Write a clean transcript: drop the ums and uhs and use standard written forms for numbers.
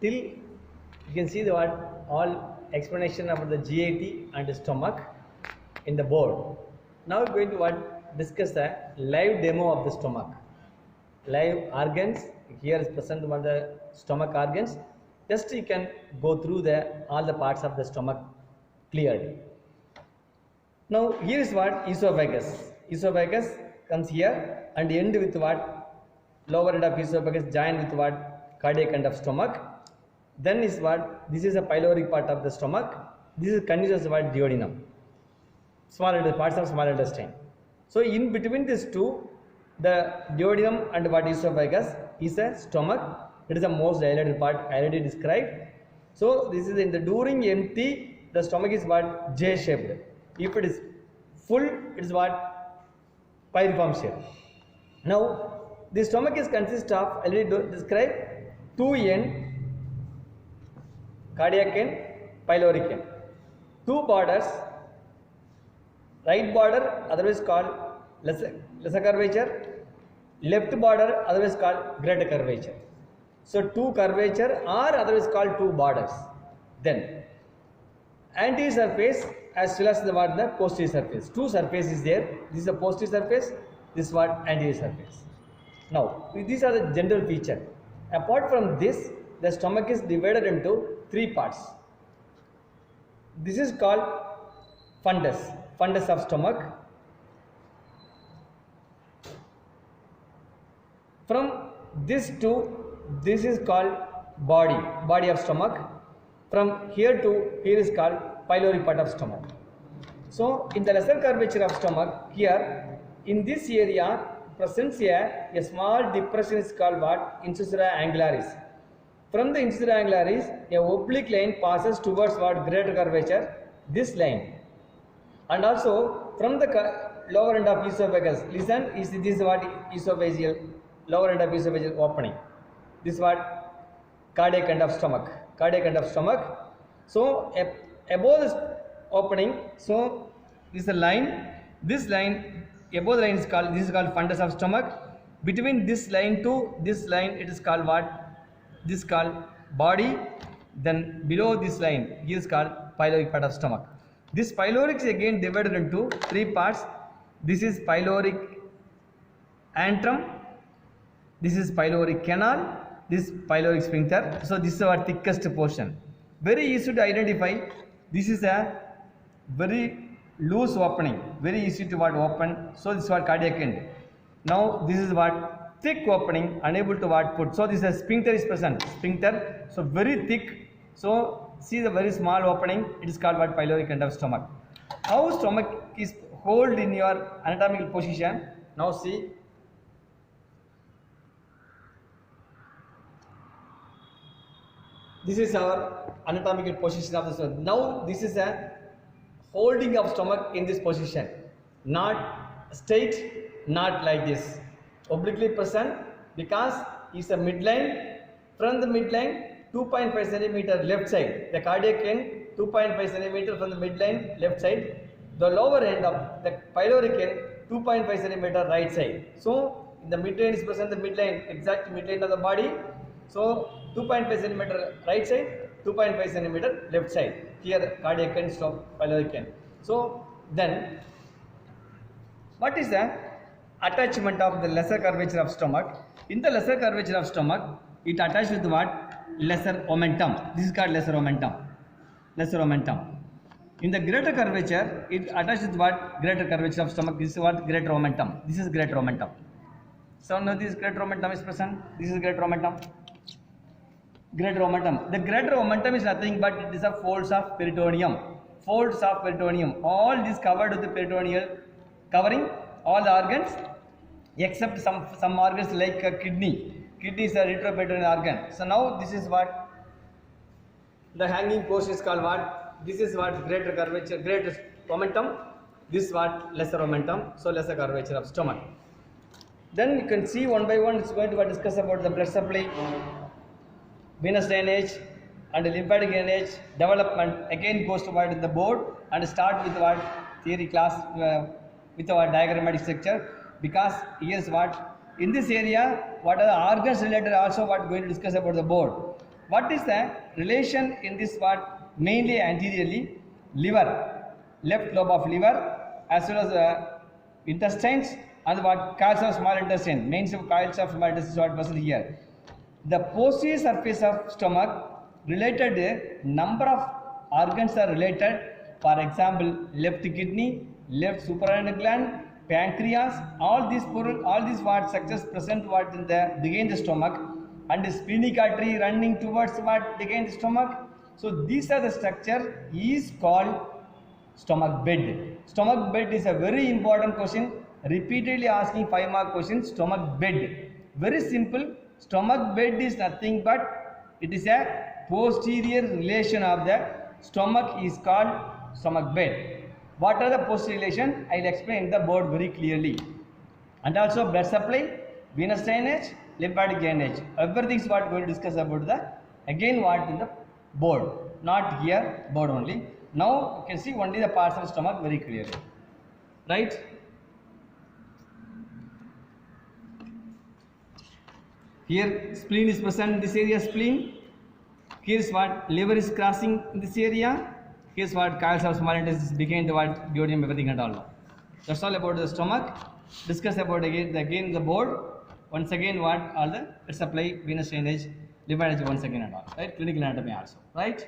till you can see the what all explanation about the GIT and the stomach in the board. Now we're going to what discuss the live demo of the stomach. Live organs here is present on the stomach organs. Just you can go through the all the parts of the stomach clearly. Now here is what esophagus. Esophagus comes here and end with what lower end of esophagus joined with what cardiac end of stomach. Then is what this is a pyloric part of the stomach. This is continues as what duodenum. Small parts of small intestine. So in between these two, the duodenum and what esophagus is a stomach. It is the most dilated part I already described. So this is in the during empty, the stomach is what J shaped. If it is full, it is what pyriform shape. Now the stomach is consist of already described two end, cardiac end, pyloric end. Two borders, right border otherwise called lesser curvature, left border otherwise called greater curvature. So two curvature or otherwise called two borders. Then anterior surface as well as the posterior surface. Two surfaces there. This is the posterior surface. This is what anterior surface. Now these are the general feature. Apart from this, the stomach is divided into three parts. This is called fundus of stomach. From this to this is called body of stomach. From here to here is called pyloric part of stomach. So in the lesser curvature of stomach, here in this area presents a small depression is called what? Incisura angularis. From the incisura angularis, a oblique line passes towards what? Greater curvature, this line. And also from the lower end of esophagus, listen, this is what esophageal, lower end of esophageal opening. This is what cardiac end of stomach. So above this opening, so this is a line. This line above the line is called, this is called fundus of stomach. Between this line to this line, it is called what? This is called body. Then below this line, here is called pyloric part of stomach. This pyloric is again divided into three parts. This is pyloric antrum. This is pyloric canal. This pyloric sphincter. So this is our thickest portion. Very easy to identify. This is a very loose opening. Very easy to what open. So this is what cardiac end. Now this is what thick opening, unable to what put. So this is a sphincter is present. Sphincter. So very thick. So see the very small opening. It is called what? Pyloric end of stomach. How stomach is hold in your anatomical position? Now see. This is our anatomical position of the stomach. Now this is a holding of stomach in this position. Not straight, not like this. Obliquely present because it's a midline. From the midline 2.5 centimeter left side. The cardiac end 2.5 centimeter from the midline left side. The lower end of the pyloric end 2.5 centimeter right side. So in the midline is present the midline, exact midline of the body. So 2.5 centimeter right side, 2.5 centimeter left side. Here cardiac end, stop pyloric end. So then, what is the attachment of the lesser curvature of stomach? In the lesser curvature of stomach, it attaches with what? Lesser omentum. This is called lesser omentum. In the greater curvature, it attaches with what? Greater curvature of stomach. This is what? Greater omentum. This is greater omentum. So now this greater omentum is present. This is greater omentum. Greater omentum. The greater omentum is nothing but it is a folds of peritoneum. All this covered with the peritoneal, covering all the organs except some organs like kidney. Kidney is a retroperitoneal organ. So now this is what the hanging portion is called what? This is what? Greater curvature, greater omentum. This is what? Lesser omentum. So lesser curvature of stomach. Then you can see one by one. It's going to discuss about the blood supply, venous drainage and lymphatic drainage development. Again goes to what the board and start with what theory class with our diagrammatic structure, because here's what in this area what are the organs related also what going to discuss about the board. What is the relation in this what? Mainly anteriorly, liver, left lobe of liver, as well as intestines and what coils of small intestine, main coils of small intestine is what present here. The posterior surface of stomach related number of organs are related. For example, left kidney, left suprarenal gland, pancreas, all these what structures present what in the behind the stomach, and the splenic artery running towards what behind the stomach. So these are the structure is called stomach bed. Stomach bed is a very important question. Repeatedly asking 5 mark questions. Stomach bed. Very simple. Stomach bed is nothing but it is a posterior relation of the stomach is called stomach bed. What are the posterior relation? I will explain the board very clearly. And also blood supply, venous drainage, lymphatic drainage. Everything is what we will discuss about the again what in the board, not here board only. Now you can see only the parts of stomach very clearly, right? Here spleen is present in this area, spleen. Here is what liver is crossing in this area. Here is what coils of small intestines behind the what duodenum, everything and all. That's all about the stomach. Discuss about again the board. Once again what all the blood supply, venous drainage, lymphatic once again and all. Right? Clinical anatomy also. Right?